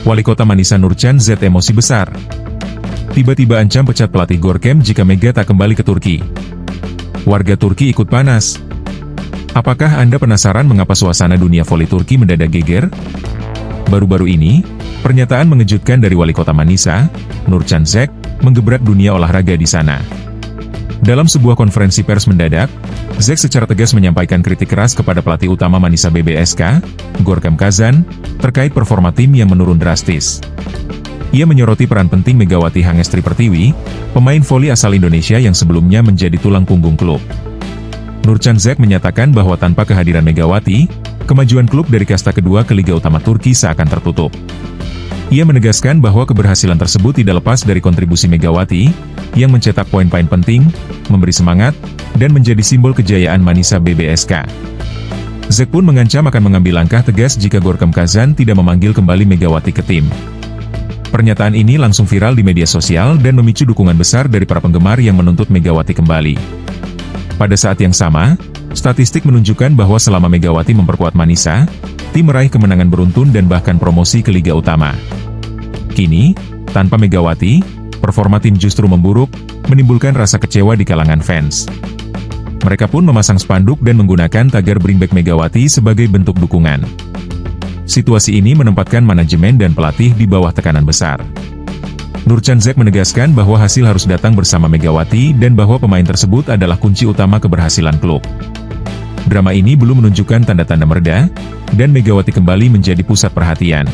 Wali Kota Manisa Nurcan Z emosi besar. Tiba-tiba ancam pecat pelatih Gorkem jika Mega tak kembali ke Turki. Warga Turki ikut panas. Apakah Anda penasaran mengapa suasana dunia voli Turki mendadak geger? Baru-baru ini, pernyataan mengejutkan dari Wali Kota Manisa, Nurcan Z, menggebrak dunia olahraga di sana. Dalam sebuah konferensi pers mendadak, Zek secara tegas menyampaikan kritik keras kepada pelatih utama Manisa BBSK, Gorkem Kazan, terkait performa tim yang menurun drastis. Ia menyoroti peran penting Megawati Hangestri Pertiwi, pemain voli asal Indonesia yang sebelumnya menjadi tulang punggung klub. Nurcan Zek menyatakan bahwa tanpa kehadiran Megawati, kemajuan klub dari kasta kedua ke Liga Utama Turki seakan tertutup. Ia menegaskan bahwa keberhasilan tersebut tidak lepas dari kontribusi Megawati, yang mencetak poin-poin penting, memberi semangat, dan menjadi simbol kejayaan Manisa BBSK. Zek pun mengancam akan mengambil langkah tegas jika Gorkem Kazan tidak memanggil kembali Megawati ke tim. Pernyataan ini langsung viral di media sosial dan memicu dukungan besar dari para penggemar yang menuntut Megawati kembali. Pada saat yang sama, statistik menunjukkan bahwa selama Megawati memperkuat Manisa, tim meraih kemenangan beruntun dan bahkan promosi ke Liga Utama. Kini, tanpa Megawati, performa tim justru memburuk, menimbulkan rasa kecewa di kalangan fans. Mereka pun memasang spanduk dan menggunakan tagar Bring Back Megawati sebagai bentuk dukungan. Situasi ini menempatkan manajemen dan pelatih di bawah tekanan besar. Nurcan Z menegaskan bahwa hasil harus datang bersama Megawati dan bahwa pemain tersebut adalah kunci utama keberhasilan klub. Drama ini belum menunjukkan tanda-tanda mereda, dan Megawati kembali menjadi pusat perhatian.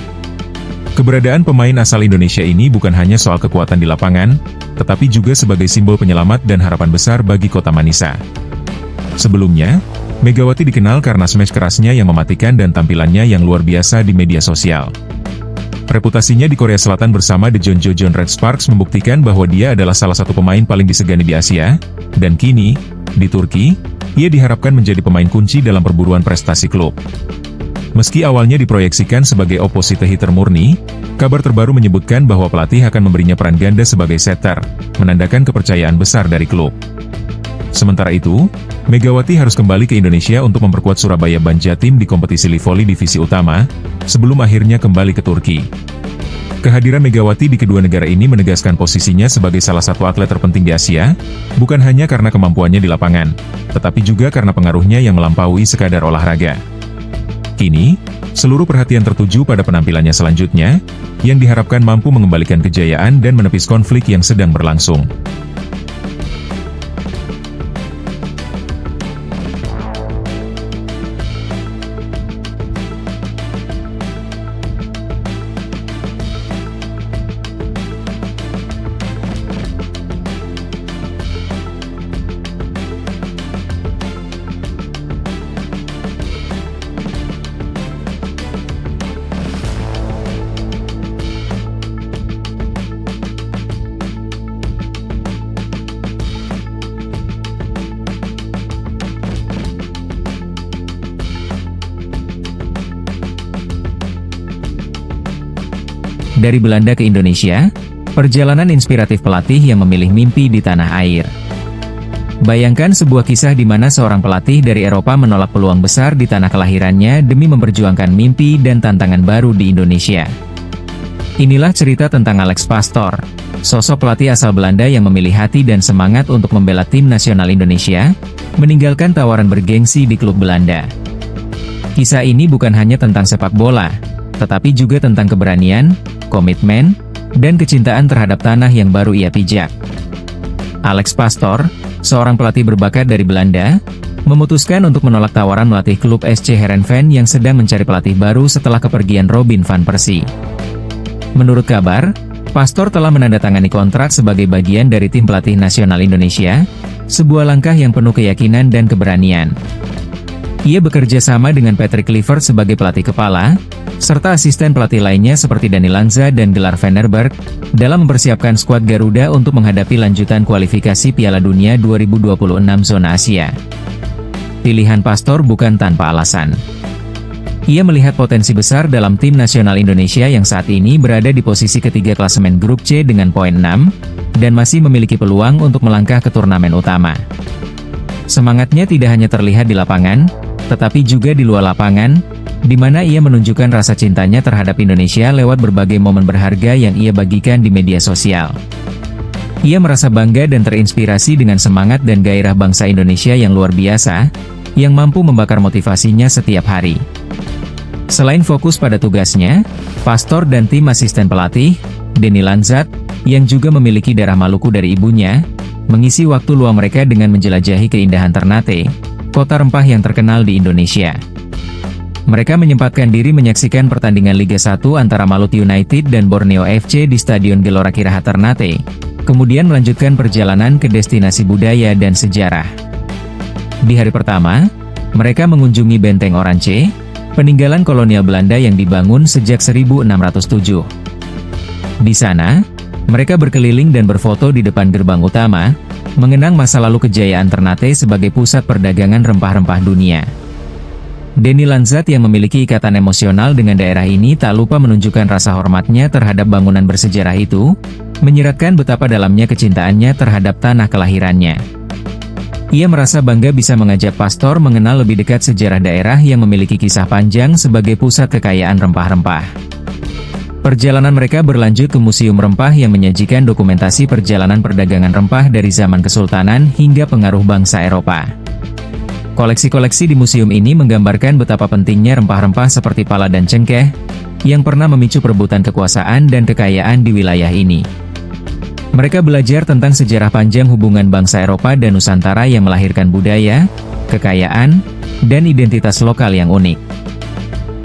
Keberadaan pemain asal Indonesia ini bukan hanya soal kekuatan di lapangan, tetapi juga sebagai simbol penyelamat dan harapan besar bagi kota Manisa. Sebelumnya, Megawati dikenal karena smash kerasnya yang mematikan dan tampilannya yang luar biasa di media sosial. Reputasinya di Korea Selatan bersama The John Jojon Red Sparks membuktikan bahwa dia adalah salah satu pemain paling disegani di Asia, dan kini, di Turki, ia diharapkan menjadi pemain kunci dalam perburuan prestasi klub. Meski awalnya diproyeksikan sebagai opposite hitter murni, kabar terbaru menyebutkan bahwa pelatih akan memberinya peran ganda sebagai setter, menandakan kepercayaan besar dari klub. Sementara itu, Megawati harus kembali ke Indonesia untuk memperkuat Surabaya Banjatim di kompetisi Livoli Divisi Utama, sebelum akhirnya kembali ke Turki. Kehadiran Megawati di kedua negara ini menegaskan posisinya sebagai salah satu atlet terpenting di Asia, bukan hanya karena kemampuannya di lapangan, tetapi juga karena pengaruhnya yang melampaui sekadar olahraga. Kini, seluruh perhatian tertuju pada penampilannya selanjutnya, yang diharapkan mampu mengembalikan kejayaan dan menepis konflik yang sedang berlangsung. Dari Belanda ke Indonesia, perjalanan inspiratif pelatih yang memilih mimpi di tanah air. Bayangkan sebuah kisah di mana seorang pelatih dari Eropa menolak peluang besar di tanah kelahirannya demi memperjuangkan mimpi dan tantangan baru di Indonesia. Inilah cerita tentang Alex Pastoor, sosok pelatih asal Belanda yang memilih hati dan semangat untuk membela tim nasional Indonesia, meninggalkan tawaran bergengsi di klub Belanda. Kisah ini bukan hanya tentang sepak bola, tetapi juga tentang keberanian, komitmen, dan kecintaan terhadap tanah yang baru ia pijak. Alex Pastoor, seorang pelatih berbakat dari Belanda, memutuskan untuk menolak tawaran melatih klub SC Heerenveen yang sedang mencari pelatih baru setelah kepergian Robin van Persie. Menurut kabar, Pastoor telah menandatangani kontrak sebagai bagian dari tim pelatih nasional Indonesia, sebuah langkah yang penuh keyakinan dan keberanian. Ia bekerja sama dengan Patrick Kluivert sebagai pelatih kepala, serta asisten pelatih lainnya seperti Dani Lanza dan Gelar Vanderberg, dalam mempersiapkan skuad Garuda untuk menghadapi lanjutan kualifikasi Piala Dunia 2026 zona Asia. Pilihan Pastoor bukan tanpa alasan. Ia melihat potensi besar dalam tim nasional Indonesia yang saat ini berada di posisi ketiga klasemen grup C dengan poin 6, dan masih memiliki peluang untuk melangkah ke turnamen utama. Semangatnya tidak hanya terlihat di lapangan, tetapi juga di luar lapangan. di mana ia menunjukkan rasa cintanya terhadap Indonesia lewat berbagai momen berharga yang ia bagikan di media sosial. Ia merasa bangga dan terinspirasi dengan semangat dan gairah bangsa Indonesia yang luar biasa, yang mampu membakar motivasinya setiap hari. Selain fokus pada tugasnya, Pastor dan tim asisten pelatih, Denny Lanzat, yang juga memiliki darah Maluku dari ibunya, mengisi waktu luang mereka dengan menjelajahi keindahan Ternate, kota rempah yang terkenal di Indonesia. Mereka menyempatkan diri menyaksikan pertandingan Liga 1 antara Maluku United dan Borneo FC di Stadion Gelora Kiraha Ternate, kemudian melanjutkan perjalanan ke destinasi budaya dan sejarah. Di hari pertama, mereka mengunjungi Benteng Oranje, peninggalan kolonial Belanda yang dibangun sejak 1607. Di sana, mereka berkeliling dan berfoto di depan gerbang utama, mengenang masa lalu kejayaan Ternate sebagai pusat perdagangan rempah-rempah dunia. Denny Lanzat yang memiliki ikatan emosional dengan daerah ini tak lupa menunjukkan rasa hormatnya terhadap bangunan bersejarah itu, menyiratkan betapa dalamnya kecintaannya terhadap tanah kelahirannya. Ia merasa bangga bisa mengajak Pastor mengenal lebih dekat sejarah daerah yang memiliki kisah panjang sebagai pusat kekayaan rempah-rempah. Perjalanan mereka berlanjut ke Museum Rempah yang menyajikan dokumentasi perjalanan perdagangan rempah dari zaman Kesultanan hingga pengaruh bangsa Eropa. Koleksi-koleksi di museum ini menggambarkan betapa pentingnya rempah-rempah seperti pala dan cengkeh, yang pernah memicu perebutan kekuasaan dan kekayaan di wilayah ini. Mereka belajar tentang sejarah panjang hubungan bangsa Eropa dan Nusantara yang melahirkan budaya, kekayaan, dan identitas lokal yang unik.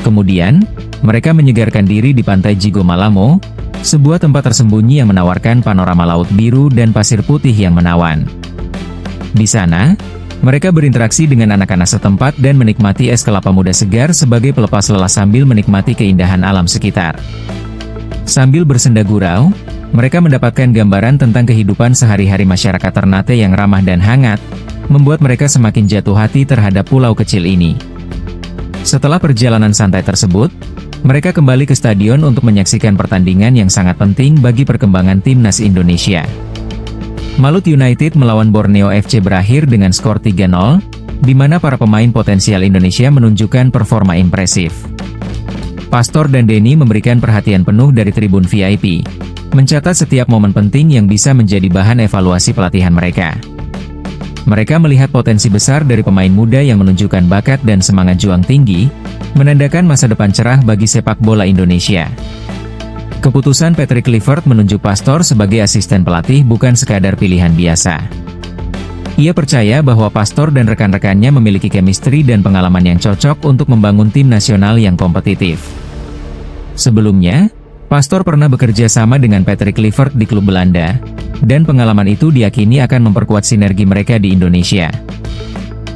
Kemudian, mereka menyegarkan diri di pantai Jigo Malamo, sebuah tempat tersembunyi yang menawarkan panorama laut biru dan pasir putih yang menawan. Di sana, mereka berinteraksi dengan anak-anak setempat dan menikmati es kelapa muda segar sebagai pelepas lelah sambil menikmati keindahan alam sekitar. Sambil bersenda gurau, mereka mendapatkan gambaran tentang kehidupan sehari-hari masyarakat Ternate yang ramah dan hangat, membuat mereka semakin jatuh hati terhadap pulau kecil ini. Setelah perjalanan santai tersebut, mereka kembali ke stadion untuk menyaksikan pertandingan yang sangat penting bagi perkembangan timnas Indonesia. Maluku United melawan Borneo FC berakhir dengan skor 3-0, di mana para pemain potensial Indonesia menunjukkan performa impresif. Pastor dan Denny memberikan perhatian penuh dari tribun VIP, mencatat setiap momen penting yang bisa menjadi bahan evaluasi pelatihan mereka. Mereka melihat potensi besar dari pemain muda yang menunjukkan bakat dan semangat juang tinggi, menandakan masa depan cerah bagi sepak bola Indonesia. Keputusan Patrick Kluivert menunjuk Pastor sebagai asisten pelatih bukan sekadar pilihan biasa. Ia percaya bahwa Pastor dan rekan-rekannya memiliki chemistry dan pengalaman yang cocok untuk membangun tim nasional yang kompetitif. Sebelumnya, Pastor pernah bekerja sama dengan Patrick Kluivert di klub Belanda, dan pengalaman itu diyakini akan memperkuat sinergi mereka di Indonesia.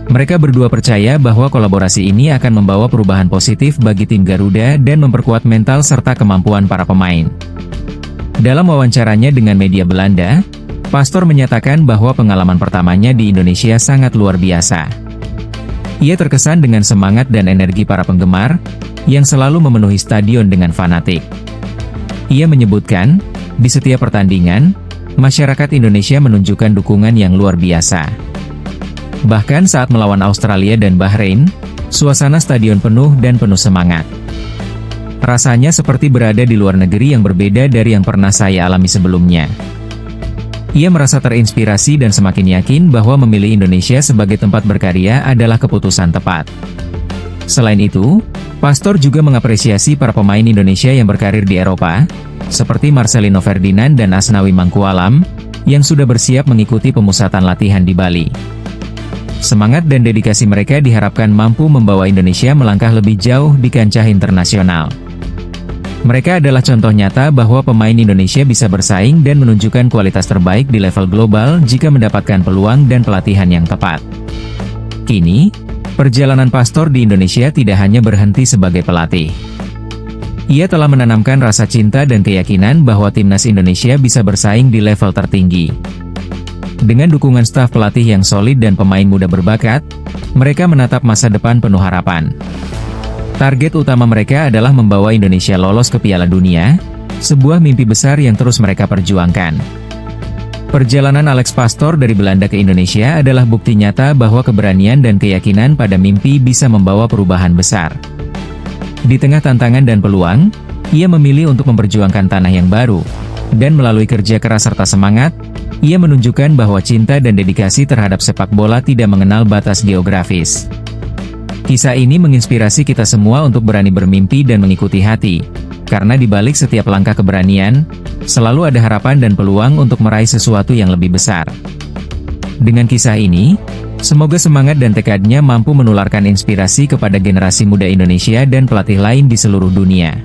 Mereka berdua percaya bahwa kolaborasi ini akan membawa perubahan positif bagi tim Garuda dan memperkuat mental serta kemampuan para pemain. Dalam wawancaranya dengan media Belanda, Pastor menyatakan bahwa pengalaman pertamanya di Indonesia sangat luar biasa. Ia terkesan dengan semangat dan energi para penggemar, yang selalu memenuhi stadion dengan fanatik. Ia menyebutkan, di setiap pertandingan, masyarakat Indonesia menunjukkan dukungan yang luar biasa. Bahkan saat melawan Australia dan Bahrain, suasana stadion penuh dan penuh semangat. Rasanya seperti berada di luar negeri yang berbeda dari yang pernah saya alami sebelumnya. Ia merasa terinspirasi dan semakin yakin bahwa memilih Indonesia sebagai tempat berkarya adalah keputusan tepat. Selain itu, Pastor juga mengapresiasi para pemain Indonesia yang berkarir di Eropa, seperti Marcelino Ferdinand dan Asnawi Mangkualam, yang sudah bersiap mengikuti pemusatan latihan di Bali. Semangat dan dedikasi mereka diharapkan mampu membawa Indonesia melangkah lebih jauh di kancah internasional. Mereka adalah contoh nyata bahwa pemain Indonesia bisa bersaing dan menunjukkan kualitas terbaik di level global jika mendapatkan peluang dan pelatihan yang tepat. Kini, perjalanan Pastor di Indonesia tidak hanya berhenti sebagai pelatih. Ia telah menanamkan rasa cinta dan keyakinan bahwa timnas Indonesia bisa bersaing di level tertinggi. Dengan dukungan staf pelatih yang solid dan pemain muda berbakat, mereka menatap masa depan penuh harapan. Target utama mereka adalah membawa Indonesia lolos ke Piala Dunia, sebuah mimpi besar yang terus mereka perjuangkan. Perjalanan Alex Pastor dari Belanda ke Indonesia adalah bukti nyata bahwa keberanian dan keyakinan pada mimpi bisa membawa perubahan besar. Di tengah tantangan dan peluang, ia memilih untuk memperjuangkan tanah yang baru. Dan melalui kerja keras serta semangat, ia menunjukkan bahwa cinta dan dedikasi terhadap sepak bola tidak mengenal batas geografis. Kisah ini menginspirasi kita semua untuk berani bermimpi dan mengikuti hati. Karena di balik setiap langkah keberanian, selalu ada harapan dan peluang untuk meraih sesuatu yang lebih besar. Dengan kisah ini, semoga semangat dan tekadnya mampu menularkan inspirasi kepada generasi muda Indonesia dan pelatih lain di seluruh dunia.